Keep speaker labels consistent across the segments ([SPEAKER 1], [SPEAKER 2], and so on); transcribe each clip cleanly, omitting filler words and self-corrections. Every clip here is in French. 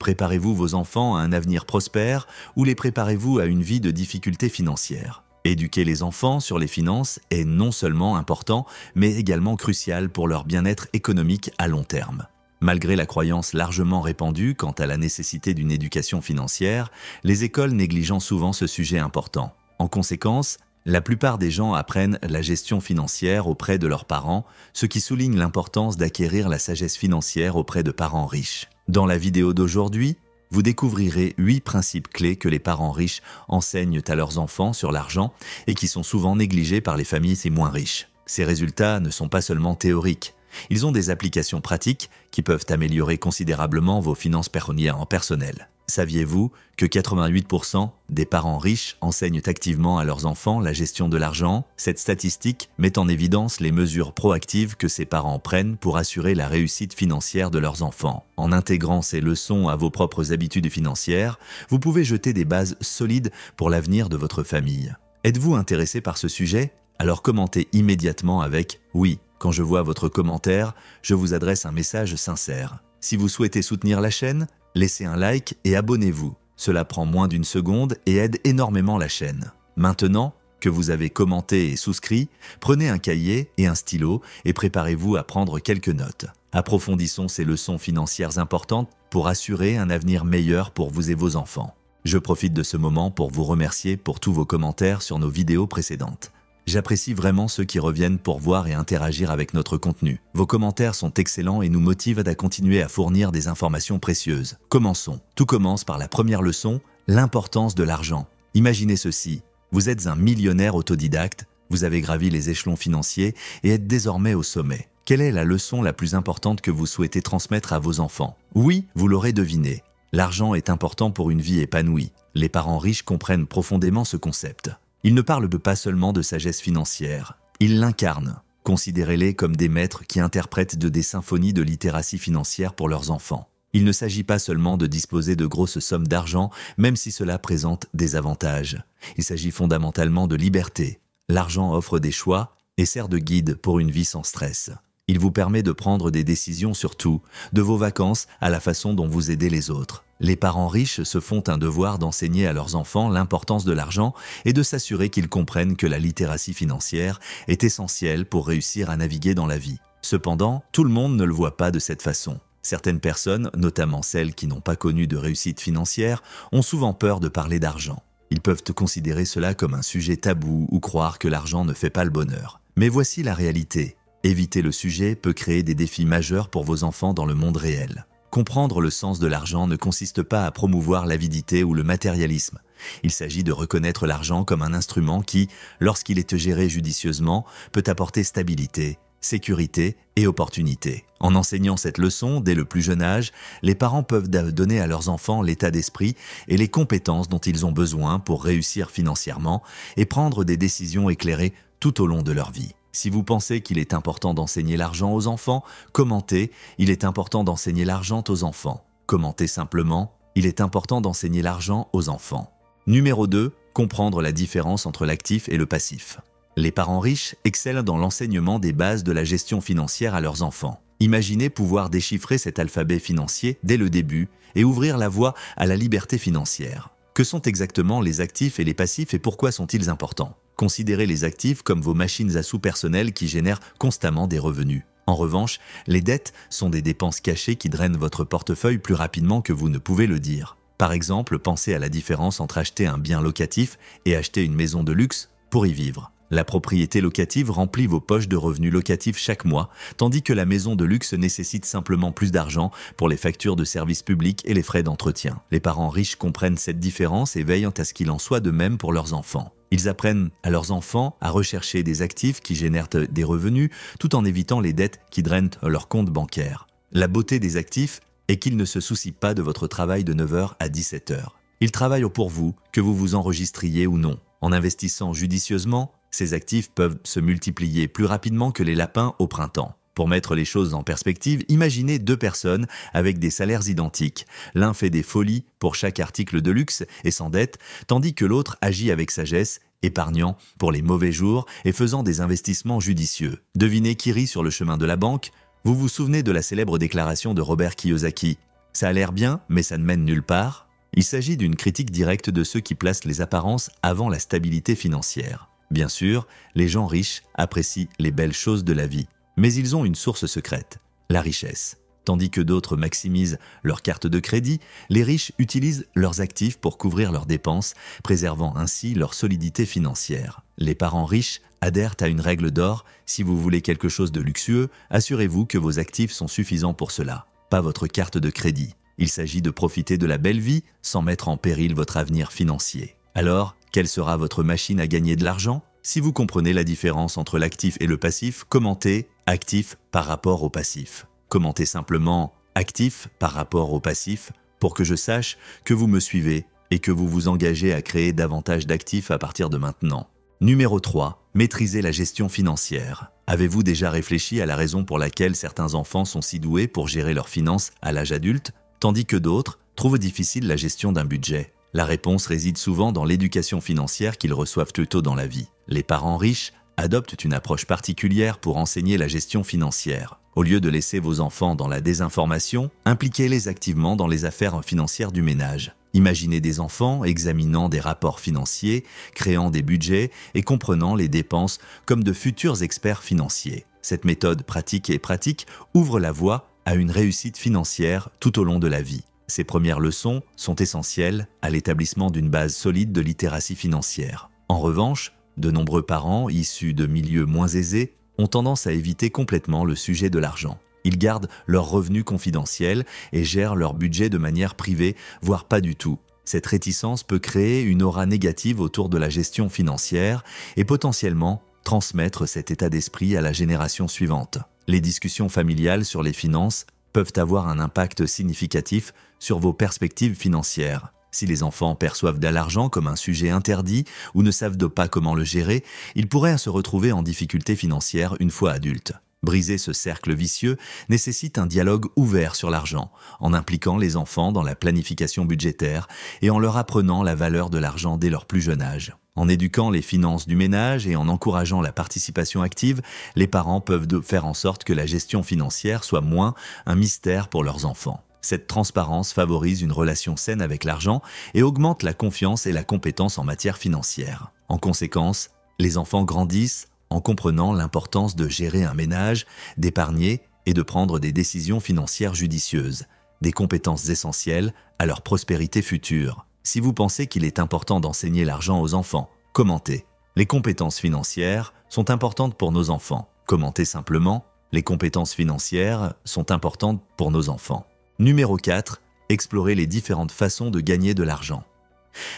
[SPEAKER 1] Préparez-vous vos enfants à un avenir prospère ou les préparez-vous à une vie de difficultés financières? Éduquer les enfants sur les finances est non seulement important, mais également crucial pour leur bien-être économique à long terme. Malgré la croyance largement répandue quant à la nécessité d'une éducation financière, les écoles négligent souvent ce sujet important. En conséquence, la plupart des gens apprennent la gestion financière auprès de leurs parents, ce qui souligne l'importance d'acquérir la sagesse financière auprès de parents riches. Dans la vidéo d'aujourd'hui, vous découvrirez 8 principes clés que les parents riches enseignent à leurs enfants sur l'argent et qui sont souvent négligés par les familles moins riches. Ces résultats ne sont pas seulement théoriques. Ils ont des applications pratiques qui peuvent améliorer considérablement vos finances personnelles. Saviez-vous que 88% des parents riches enseignent activement à leurs enfants la gestion de l'argent? Cette statistique met en évidence les mesures proactives que ces parents prennent pour assurer la réussite financière de leurs enfants. En intégrant ces leçons à vos propres habitudes financières, vous pouvez jeter des bases solides pour l'avenir de votre famille. Êtes-vous intéressé par ce sujet? Alors commentez immédiatement avec « Oui ». Quand je vois votre commentaire, je vous adresse un message sincère. Si vous souhaitez soutenir la chaîne, laissez un like et abonnez-vous. Cela prend moins d'une seconde et aide énormément la chaîne. Maintenant que vous avez commenté et souscrit, prenez un cahier et un stylo et préparez-vous à prendre quelques notes. Approfondissons ces leçons financières importantes pour assurer un avenir meilleur pour vous et vos enfants. Je profite de ce moment pour vous remercier pour tous vos commentaires sur nos vidéos précédentes. J'apprécie vraiment ceux qui reviennent pour voir et interagir avec notre contenu. Vos commentaires sont excellents et nous motivent à continuer à fournir des informations précieuses. Commençons. Tout commence par la première leçon, l'importance de l'argent. Imaginez ceci, vous êtes un millionnaire autodidacte, vous avez gravi les échelons financiers et êtes désormais au sommet. Quelle est la leçon la plus importante que vous souhaitez transmettre à vos enfants? Oui, vous l'aurez deviné. L'argent est important pour une vie épanouie. Les parents riches comprennent profondément ce concept. Ils ne parlent pas seulement de sagesse financière, ils l'incarnent. Considérez-les comme des maîtres qui interprètent des symphonies de littératie financière pour leurs enfants. Il ne s'agit pas seulement de disposer de grosses sommes d'argent, même si cela présente des avantages. Il s'agit fondamentalement de liberté. L'argent offre des choix et sert de guide pour une vie sans stress. Il vous permet de prendre des décisions sur tout, de vos vacances à la façon dont vous aidez les autres. Les parents riches se font un devoir d'enseigner à leurs enfants l'importance de l'argent et de s'assurer qu'ils comprennent que la littératie financière est essentielle pour réussir à naviguer dans la vie. Cependant, tout le monde ne le voit pas de cette façon. Certaines personnes, notamment celles qui n'ont pas connu de réussite financière, ont souvent peur de parler d'argent. Ils peuvent considérer cela comme un sujet tabou ou croire que l'argent ne fait pas le bonheur. Mais voici la réalité. Éviter le sujet peut créer des défis majeurs pour vos enfants dans le monde réel. Comprendre le sens de l'argent ne consiste pas à promouvoir l'avidité ou le matérialisme. Il s'agit de reconnaître l'argent comme un instrument qui, lorsqu'il est géré judicieusement, peut apporter stabilité, sécurité et opportunité. En enseignant cette leçon dès le plus jeune âge, les parents peuvent donner à leurs enfants l'état d'esprit et les compétences dont ils ont besoin pour réussir financièrement et prendre des décisions éclairées tout au long de leur vie. Si vous pensez qu'il est important d'enseigner l'argent aux enfants, commentez « Il est important d'enseigner l'argent aux enfants ». Commentez simplement « Il est important d'enseigner l'argent aux enfants ». Numéro 2. Comprendre la différence entre l'actif et le passif. Les parents riches excellent dans l'enseignement des bases de la gestion financière à leurs enfants. Imaginez pouvoir déchiffrer cet alphabet financier dès le début et ouvrir la voie à la liberté financière. Que sont exactement les actifs et les passifs et pourquoi sont-ils importants? Considérez les actifs comme vos machines à sous personnelles qui génèrent constamment des revenus. En revanche, les dettes sont des dépenses cachées qui drainent votre portefeuille plus rapidement que vous ne pouvez le dire. Par exemple, pensez à la différence entre acheter un bien locatif et acheter une maison de luxe pour y vivre. La propriété locative remplit vos poches de revenus locatifs chaque mois, tandis que la maison de luxe nécessite simplement plus d'argent pour les factures de services publics et les frais d'entretien. Les parents riches comprennent cette différence et veillent à ce qu'il en soit de même pour leurs enfants. Ils apprennent à leurs enfants à rechercher des actifs qui génèrent des revenus tout en évitant les dettes qui drainent leur compte bancaire. La beauté des actifs est qu'ils ne se soucient pas de votre travail de 9 h à 17 h. Ils travaillent pour vous, que vous vous enregistriez ou non. En investissant judicieusement, ces actifs peuvent se multiplier plus rapidement que les lapins au printemps. Pour mettre les choses en perspective, imaginez 2 personnes avec des salaires identiques. L'un fait des folies pour chaque article de luxe et s'endette, tandis que l'autre agit avec sagesse, épargnant pour les mauvais jours et faisant des investissements judicieux. Devinez qui rit sur le chemin de la banque? Vous vous souvenez de la célèbre déclaration de Robert Kiyosaki? Ça a l'air bien, mais ça ne mène nulle part. Il s'agit d'une critique directe de ceux qui placent les apparences avant la stabilité financière. Bien sûr, les gens riches apprécient les belles choses de la vie, mais ils ont une source secrète, la richesse. Tandis que d'autres maximisent leurs cartes de crédit, les riches utilisent leurs actifs pour couvrir leurs dépenses, préservant ainsi leur solidité financière. Les parents riches adhèrent à une règle d'or: si vous voulez quelque chose de luxueux, assurez-vous que vos actifs sont suffisants pour cela, pas votre carte de crédit. Il s'agit de profiter de la belle vie sans mettre en péril votre avenir financier. Alors, quelle sera votre machine à gagner de l'argent? Si vous comprenez la différence entre l'actif et le passif, commentez « actif par rapport au passif ». Commentez simplement « actif par rapport au passif » pour que je sache que vous me suivez et que vous vous engagez à créer davantage d'actifs à partir de maintenant. Numéro 3. Maîtrisez la gestion financière. Avez-vous déjà réfléchi à la raison pour laquelle certains enfants sont si doués pour gérer leurs finances à l'âge adulte, tandis que d'autres trouvent difficile la gestion d'un budget? La réponse réside souvent dans l'éducation financière qu'ils reçoivent plus tôt dans la vie. Les parents riches adoptent une approche particulière pour enseigner la gestion financière. Au lieu de laisser vos enfants dans la désinformation, impliquez-les activement dans les affaires financières du ménage. Imaginez des enfants examinant des rapports financiers, créant des budgets et comprenant les dépenses comme de futurs experts financiers. Cette méthode pratique ouvre la voie à une réussite financière tout au long de la vie. Ces premières leçons sont essentielles à l'établissement d'une base solide de littératie financière. En revanche, de nombreux parents issus de milieux moins aisés ont tendance à éviter complètement le sujet de l'argent. Ils gardent leurs revenus confidentiels et gèrent leur budget de manière privée, voire pas du tout. Cette réticence peut créer une aura négative autour de la gestion financière et potentiellement transmettre cet état d'esprit à la génération suivante. Les discussions familiales sur les finances peuvent avoir un impact significatif sur vos perspectives financières. Si les enfants perçoivent l'argent comme un sujet interdit ou ne savent pas comment le gérer, ils pourraient se retrouver en difficulté financière une fois adultes. Briser ce cercle vicieux nécessite un dialogue ouvert sur l'argent, en impliquant les enfants dans la planification budgétaire et en leur apprenant la valeur de l'argent dès leur plus jeune âge. En éduquant les finances du ménage et en encourageant la participation active, les parents peuvent faire en sorte que la gestion financière soit moins un mystère pour leurs enfants. Cette transparence favorise une relation saine avec l'argent et augmente la confiance et la compétence en matière financière. En conséquence, les enfants grandissent en comprenant l'importance de gérer un ménage, d'épargner et de prendre des décisions financières judicieuses, des compétences essentielles à leur prospérité future. Si vous pensez qu'il est important d'enseigner l'argent aux enfants, commentez. Les compétences financières sont importantes pour nos enfants. Commentez simplement. Les compétences financières sont importantes pour nos enfants. Numéro 4. Explorez les différentes façons de gagner de l'argent.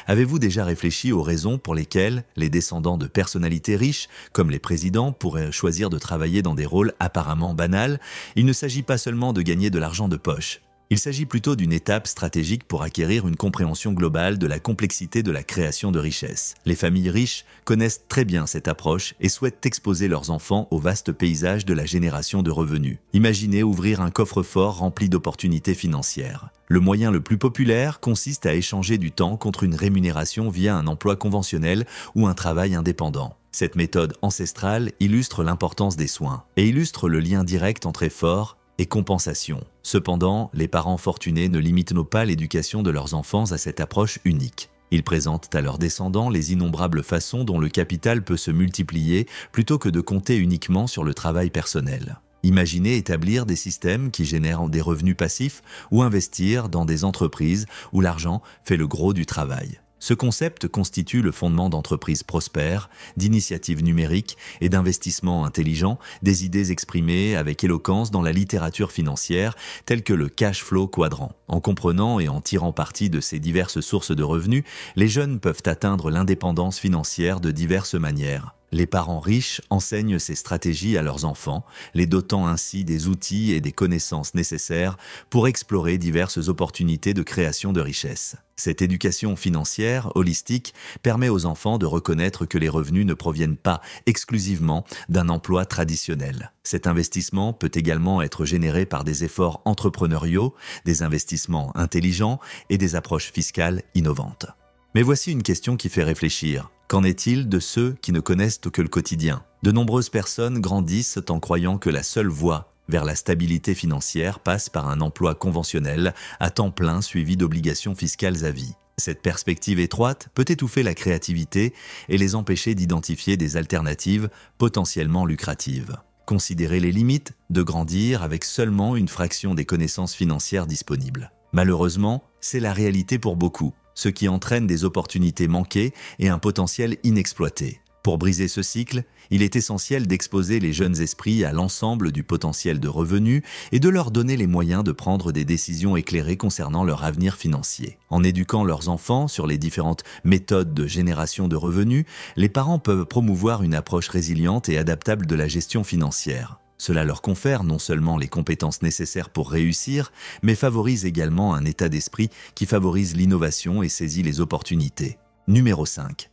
[SPEAKER 1] Avez-vous déjà réfléchi aux raisons pour lesquelles les descendants de personnalités riches, comme les présidents, pourraient choisir de travailler dans des rôles apparemment banals? Il ne s'agit pas seulement de gagner de l'argent de poche. Il s'agit plutôt d'une étape stratégique pour acquérir une compréhension globale de la complexité de la création de richesses. Les familles riches connaissent très bien cette approche et souhaitent exposer leurs enfants au vaste paysage de la génération de revenus. Imaginez ouvrir un coffre-fort rempli d'opportunités financières. Le moyen le plus populaire consiste à échanger du temps contre une rémunération via un emploi conventionnel ou un travail indépendant. Cette méthode ancestrale illustre l'importance des soins et illustre le lien direct entre effort et compensation. Cependant, les parents fortunés ne limitent pas l'éducation de leurs enfants à cette approche unique. Ils présentent à leurs descendants les innombrables façons dont le capital peut se multiplier plutôt que de compter uniquement sur le travail personnel. Imaginez établir des systèmes qui génèrent des revenus passifs ou investir dans des entreprises où l'argent fait le gros du travail. Ce concept constitue le fondement d'entreprises prospères, d'initiatives numériques et d'investissements intelligents, des idées exprimées avec éloquence dans la littérature financière telle que le cash flow quadrant. En comprenant et en tirant parti de ces diverses sources de revenus, les jeunes peuvent atteindre l'indépendance financière de diverses manières. Les parents riches enseignent ces stratégies à leurs enfants, les dotant ainsi des outils et des connaissances nécessaires pour explorer diverses opportunités de création de richesses. Cette éducation financière holistique permet aux enfants de reconnaître que les revenus ne proviennent pas exclusivement d'un emploi traditionnel. Cet investissement peut également être généré par des efforts entrepreneuriaux, des investissements intelligents et des approches fiscales innovantes. Mais voici une question qui fait réfléchir. Qu'en est-il de ceux qui ne connaissent que le quotidien? De nombreuses personnes grandissent en croyant que la seule voie vers la stabilité financière passe par un emploi conventionnel à temps plein suivi d'obligations fiscales à vie. Cette perspective étroite peut étouffer la créativité et les empêcher d'identifier des alternatives potentiellement lucratives. Considérer les limites de grandir avec seulement une fraction des connaissances financières disponibles. Malheureusement, c'est la réalité pour beaucoup, ce qui entraîne des opportunités manquées et un potentiel inexploité. Pour briser ce cycle, il est essentiel d'exposer les jeunes esprits à l'ensemble du potentiel de revenus et de leur donner les moyens de prendre des décisions éclairées concernant leur avenir financier. En éduquant leurs enfants sur les différentes méthodes de génération de revenus, les parents peuvent promouvoir une approche résiliente et adaptable de la gestion financière. Cela leur confère non seulement les compétences nécessaires pour réussir, mais favorise également un état d'esprit qui favorise l'innovation et saisit les opportunités. Numéro 5.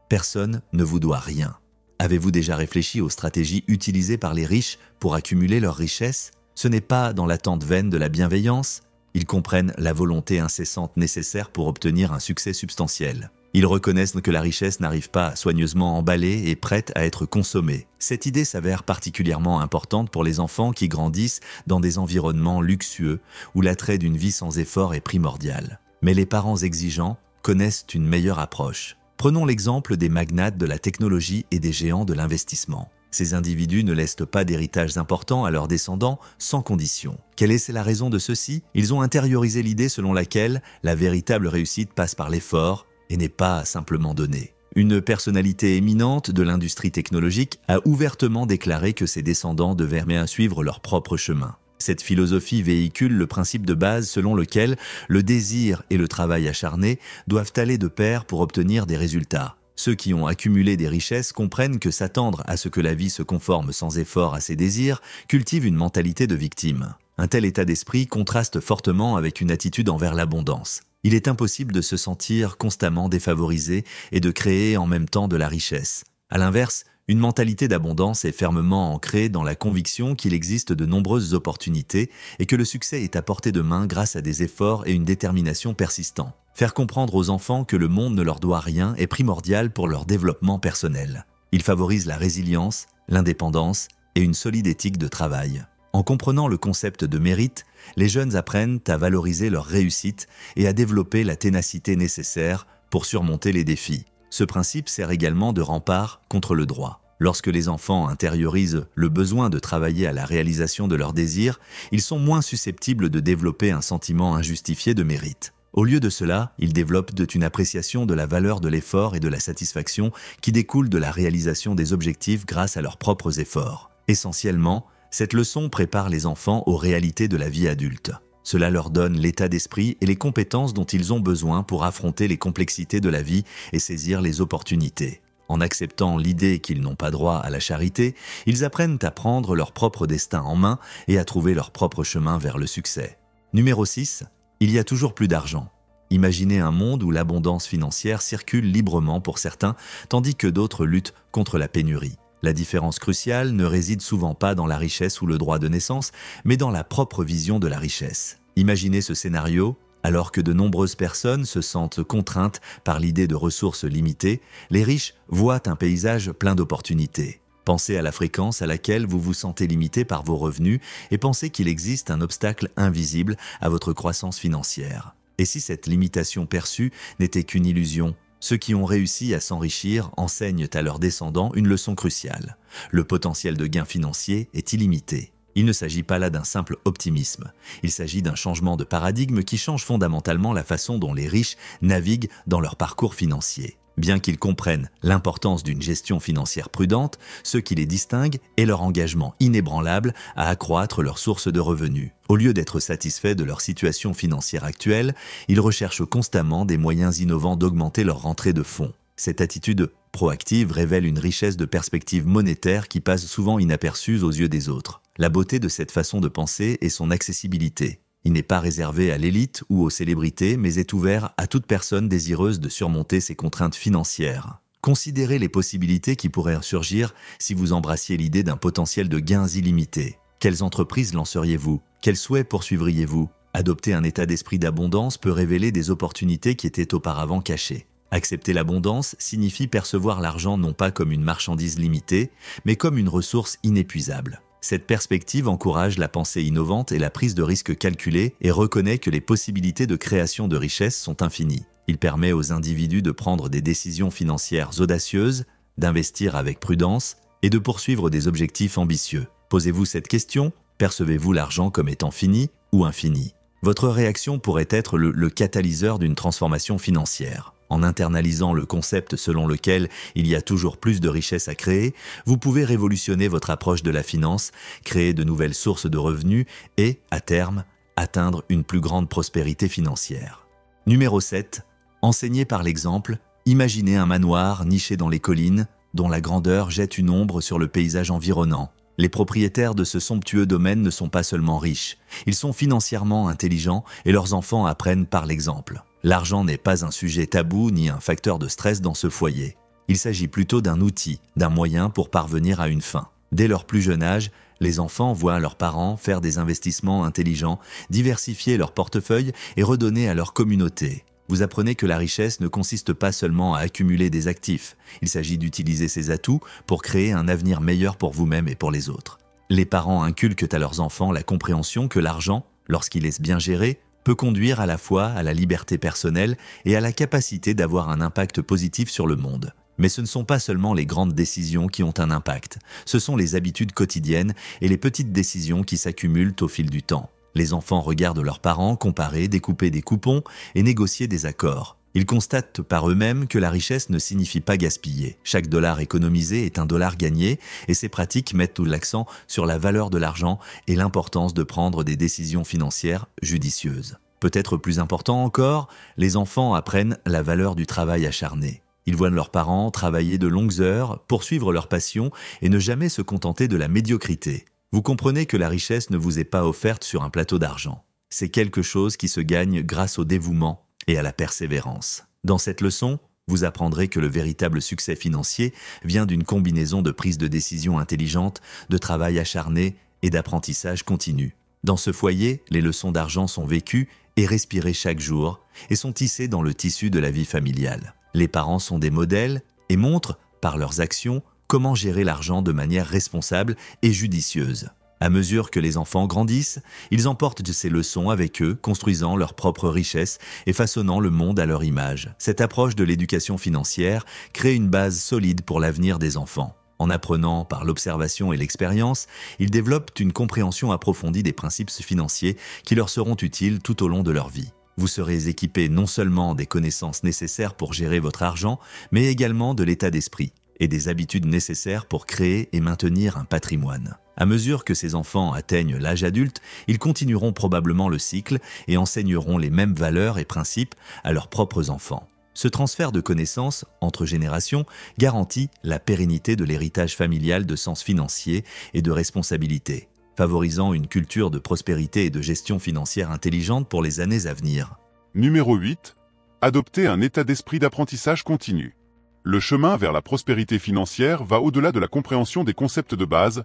[SPEAKER 1] Personne ne vous doit rien. Avez-vous déjà réfléchi aux stratégies utilisées par les riches pour accumuler leur richesse? Ce n'est pas dans l'attente vaine de la bienveillance. Ils comprennent la volonté incessante nécessaire pour obtenir un succès substantiel. Ils reconnaissent que la richesse n'arrive pas soigneusement emballée et prête à être consommée. Cette idée s'avère particulièrement importante pour les enfants qui grandissent dans des environnements luxueux où l'attrait d'une vie sans effort est primordial. Mais les parents exigeants connaissent une meilleure approche. Prenons l'exemple des magnates de la technologie et des géants de l'investissement. Ces individus ne laissent pas d'héritages importants à leurs descendants sans condition. Quelle est la raison de ceci? Ils ont intériorisé l'idée selon laquelle la véritable réussite passe par l'effort et n'est pas simplement donnée. Une personnalité éminente de l'industrie technologique a ouvertement déclaré que ses descendants devaient bien suivre leur propre chemin. Cette philosophie véhicule le principe de base selon lequel le désir et le travail acharné doivent aller de pair pour obtenir des résultats. Ceux qui ont accumulé des richesses comprennent que s'attendre à ce que la vie se conforme sans effort à ses désirs cultive une mentalité de victime. Un tel état d'esprit contraste fortement avec une attitude envers l'abondance. Il est impossible de se sentir constamment défavorisé et de créer en même temps de la richesse. À l'inverse, une mentalité d'abondance est fermement ancrée dans la conviction qu'il existe de nombreuses opportunités et que le succès est à portée de main grâce à des efforts et une détermination persistants. Faire comprendre aux enfants que le monde ne leur doit rien est primordial pour leur développement personnel. Il favorise la résilience, l'indépendance et une solide éthique de travail. En comprenant le concept de mérite, les jeunes apprennent à valoriser leur réussite et à développer la ténacité nécessaire pour surmonter les défis. Ce principe sert également de rempart contre le droit. Lorsque les enfants intériorisent le besoin de travailler à la réalisation de leurs désirs, ils sont moins susceptibles de développer un sentiment injustifié de mérite. Au lieu de cela, ils développent une appréciation de la valeur de l'effort et de la satisfaction qui découle de la réalisation des objectifs grâce à leurs propres efforts. Essentiellement, cette leçon prépare les enfants aux réalités de la vie adulte. Cela leur donne l'état d'esprit et les compétences dont ils ont besoin pour affronter les complexités de la vie et saisir les opportunités. En acceptant l'idée qu'ils n'ont pas droit à la charité, ils apprennent à prendre leur propre destin en main et à trouver leur propre chemin vers le succès. Numéro 6. Il y a toujours plus d'argent. Imaginez un monde où l'abondance financière circule librement pour certains, tandis que d'autres luttent contre la pénurie. La différence cruciale ne réside souvent pas dans la richesse ou le droit de naissance, mais dans la propre vision de la richesse. Imaginez ce scénario, alors que de nombreuses personnes se sentent contraintes par l'idée de ressources limitées, les riches voient un paysage plein d'opportunités. Pensez à la fréquence à laquelle vous vous sentez limité par vos revenus et pensez qu'il existe un obstacle invisible à votre croissance financière. Et si cette limitation perçue n'était qu'une illusion? Ceux qui ont réussi à s'enrichir enseignent à leurs descendants une leçon cruciale. Le potentiel de gain financier est illimité. Il ne s'agit pas là d'un simple optimisme. Il s'agit d'un changement de paradigme qui change fondamentalement la façon dont les riches naviguent dans leur parcours financier. Bien qu'ils comprennent l'importance d'une gestion financière prudente, ce qui les distingue est leur engagement inébranlable à accroître leurs sources de revenus. Au lieu d'être satisfaits de leur situation financière actuelle, ils recherchent constamment des moyens innovants d'augmenter leur rentrée de fonds. Cette attitude proactive révèle une richesse de perspectives monétaires qui passe souvent inaperçue aux yeux des autres. La beauté de cette façon de penser est son accessibilité. Il n'est pas réservé à l'élite ou aux célébrités, mais est ouvert à toute personne désireuse de surmonter ses contraintes financières. Considérez les possibilités qui pourraient surgir si vous embrassiez l'idée d'un potentiel de gains illimités. Quelles entreprises lanceriez-vous? Quels souhaits poursuivriez-vous? Adopter un état d'esprit d'abondance peut révéler des opportunités qui étaient auparavant cachées. Accepter l'abondance signifie percevoir l'argent non pas comme une marchandise limitée, mais comme une ressource inépuisable. Cette perspective encourage la pensée innovante et la prise de risques calculés et reconnaît que les possibilités de création de richesse sont infinies. Il permet aux individus de prendre des décisions financières audacieuses, d'investir avec prudence et de poursuivre des objectifs ambitieux. Posez-vous cette question, percevez-vous l'argent comme étant fini ou infini? Votre réaction pourrait être le catalyseur d'une transformation financière. En internalisant le concept selon lequel il y a toujours plus de richesses à créer, vous pouvez révolutionner votre approche de la finance, créer de nouvelles sources de revenus et, à terme, atteindre une plus grande prospérité financière. Numéro 7. Enseigner par l'exemple, imaginez un manoir niché dans les collines, dont la grandeur jette une ombre sur le paysage environnant. Les propriétaires de ce somptueux domaine ne sont pas seulement riches, ils sont financièrement intelligents et leurs enfants apprennent par l'exemple. L'argent n'est pas un sujet tabou ni un facteur de stress dans ce foyer. Il s'agit plutôt d'un outil, d'un moyen pour parvenir à une fin. Dès leur plus jeune âge, les enfants voient leurs parents faire des investissements intelligents, diversifier leur portefeuille et redonner à leur communauté. Vous apprenez que la richesse ne consiste pas seulement à accumuler des actifs, il s'agit d'utiliser ces atouts pour créer un avenir meilleur pour vous-même et pour les autres. Les parents inculquent à leurs enfants la compréhension que l'argent, lorsqu'il est bien géré, peut conduire à la fois à la liberté personnelle et à la capacité d'avoir un impact positif sur le monde. Mais ce ne sont pas seulement les grandes décisions qui ont un impact, ce sont les habitudes quotidiennes et les petites décisions qui s'accumulent au fil du temps. Les enfants regardent leurs parents comparer, découper des coupons et négocier des accords. Ils constatent par eux-mêmes que la richesse ne signifie pas gaspiller. Chaque dollar économisé est un dollar gagné et ces pratiques mettent tout l'accent sur la valeur de l'argent et l'importance de prendre des décisions financières judicieuses. Peut-être plus important encore, les enfants apprennent la valeur du travail acharné. Ils voient leurs parents travailler de longues heures, poursuivre leur passion et ne jamais se contenter de la médiocrité. Vous comprenez que la richesse ne vous est pas offerte sur un plateau d'argent. C'est quelque chose qui se gagne grâce au dévouement et à la persévérance. Dans cette leçon, vous apprendrez que le véritable succès financier vient d'une combinaison de prise de décision intelligente, de travail acharné et d'apprentissage continu. Dans ce foyer, les leçons d'argent sont vécues et respirées chaque jour et sont tissées dans le tissu de la vie familiale. Les parents sont des modèles et montrent, par leurs actions, comment gérer l'argent de manière responsable et judicieuse. À mesure que les enfants grandissent, ils emportent ces leçons avec eux, construisant leur propre richesse et façonnant le monde à leur image. Cette approche de l'éducation financière crée une base solide pour l'avenir des enfants. En apprenant par l'observation et l'expérience, ils développent une compréhension approfondie des principes financiers qui leur seront utiles tout au long de leur vie. Vous serez équipés non seulement des connaissances nécessaires pour gérer votre argent, mais également de l'état d'esprit et des habitudes nécessaires pour créer et maintenir un patrimoine. À mesure que ces enfants atteignent l'âge adulte, ils continueront probablement le cycle et enseigneront les mêmes valeurs et principes à leurs propres enfants. Ce transfert de connaissances entre générations garantit la pérennité de l'héritage familial de sens financier et de responsabilité, favorisant une culture de prospérité et de gestion financière intelligente pour les années à venir.
[SPEAKER 2] Numéro 8. Adopter un état d'esprit d'apprentissage continu. Le chemin vers la prospérité financière va au-delà de la compréhension des concepts de base.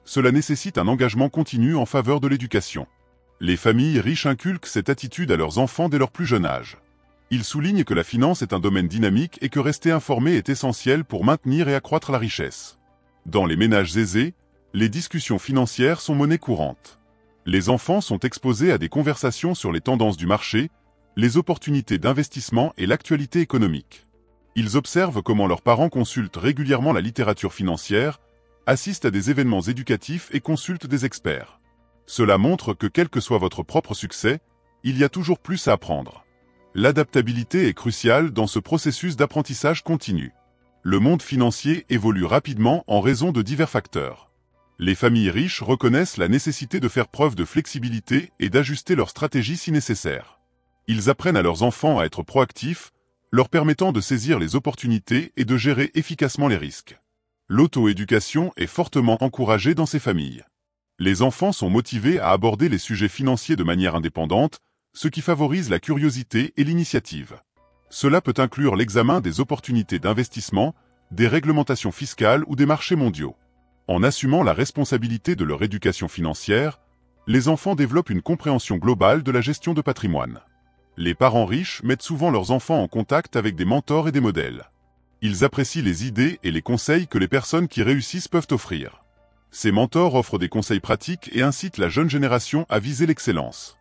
[SPEAKER 2] Cela nécessite un engagement continu en faveur de l'éducation. Les familles riches inculquent cette attitude à leurs enfants dès leur plus jeune âge. Ils soulignent que la finance est un domaine dynamique et que rester informé est essentiel pour maintenir et accroître la richesse. Dans les ménages aisés, les discussions financières sont monnaie courante. Les enfants sont exposés à des conversations sur les tendances du marché, les opportunités d'investissement et l'actualité économique. Ils observent comment leurs parents consultent régulièrement la littérature financière, assistent à des événements éducatifs et consultent des experts. Cela montre que quel que soit votre propre succès, il y a toujours plus à apprendre. L'adaptabilité est cruciale dans ce processus d'apprentissage continu. Le monde financier évolue rapidement en raison de divers facteurs. Les familles riches reconnaissent la nécessité de faire preuve de flexibilité et d'ajuster leur stratégie si nécessaire. Ils apprennent à leurs enfants à être proactifs, leur permettant de saisir les opportunités et de gérer efficacement les risques. L'auto-éducation est fortement encouragée dans ces familles. Les enfants sont motivés à aborder les sujets financiers de manière indépendante, ce qui favorise la curiosité et l'initiative. Cela peut inclure l'examen des opportunités d'investissement, des réglementations fiscales ou des marchés mondiaux. En assumant la responsabilité de leur éducation financière, les enfants développent une compréhension globale de la gestion de patrimoine. Les parents riches mettent souvent leurs enfants en contact avec des mentors et des modèles. Ils apprécient les idées et les conseils que les personnes qui réussissent peuvent offrir. Ces mentors offrent des conseils pratiques et incitent la jeune génération à viser l'excellence.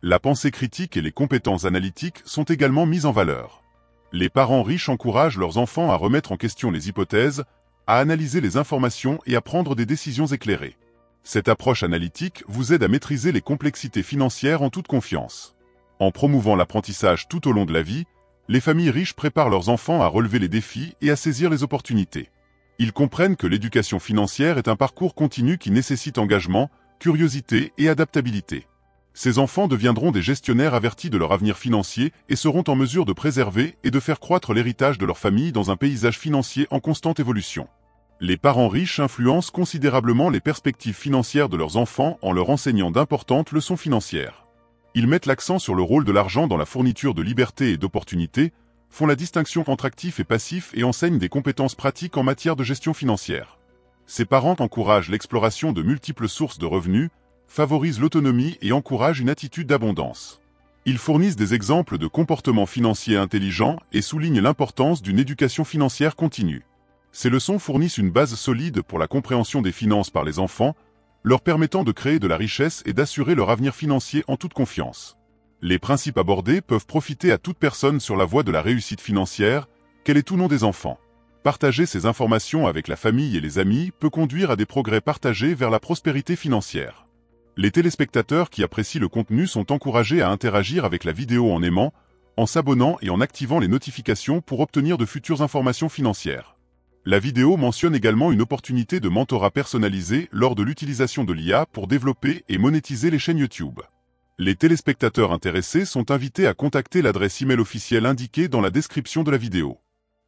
[SPEAKER 2] La pensée critique et les compétences analytiques sont également mises en valeur. Les parents riches encouragent leurs enfants à remettre en question les hypothèses, à analyser les informations et à prendre des décisions éclairées. Cette approche analytique vous aide à maîtriser les complexités financières en toute confiance. En promouvant l'apprentissage tout au long de la vie, les familles riches préparent leurs enfants à relever les défis et à saisir les opportunités. Ils comprennent que l'éducation financière est un parcours continu qui nécessite engagement, curiosité et adaptabilité. Ces enfants deviendront des gestionnaires avertis de leur avenir financier et seront en mesure de préserver et de faire croître l'héritage de leur famille dans un paysage financier en constante évolution. Les parents riches influencent considérablement les perspectives financières de leurs enfants en leur enseignant d'importantes leçons financières. Ils mettent l'accent sur le rôle de l'argent dans la fourniture de liberté et d'opportunités, font la distinction entre actifs et passifs et enseignent des compétences pratiques en matière de gestion financière. Ces parents encouragent l'exploration de multiples sources de revenus, favorisent l'autonomie et encouragent une attitude d'abondance. Ils fournissent des exemples de comportements financiers intelligents et soulignent l'importance d'une éducation financière continue. Ces leçons fournissent une base solide pour la compréhension des finances par les enfants, leur permettant de créer de la richesse et d'assurer leur avenir financier en toute confiance. Les principes abordés peuvent profiter à toute personne sur la voie de la réussite financière, qu'elle ait ou non des enfants. Partager ces informations avec la famille et les amis peut conduire à des progrès partagés vers la prospérité financière. Les téléspectateurs qui apprécient le contenu sont encouragés à interagir avec la vidéo en aimant, en s'abonnant et en activant les notifications pour obtenir de futures informations financières. La vidéo mentionne également une opportunité de mentorat personnalisé lors de l'utilisation de l'IA pour développer et monétiser les chaînes YouTube. Les téléspectateurs intéressés sont invités à contacter l'adresse email officielle indiquée dans la description de la vidéo.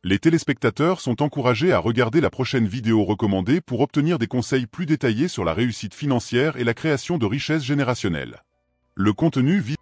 [SPEAKER 2] Les téléspectateurs sont encouragés à regarder la prochaine vidéo recommandée pour obtenir des conseils plus détaillés sur la réussite financière et la création de richesses générationnelles. Le contenu vise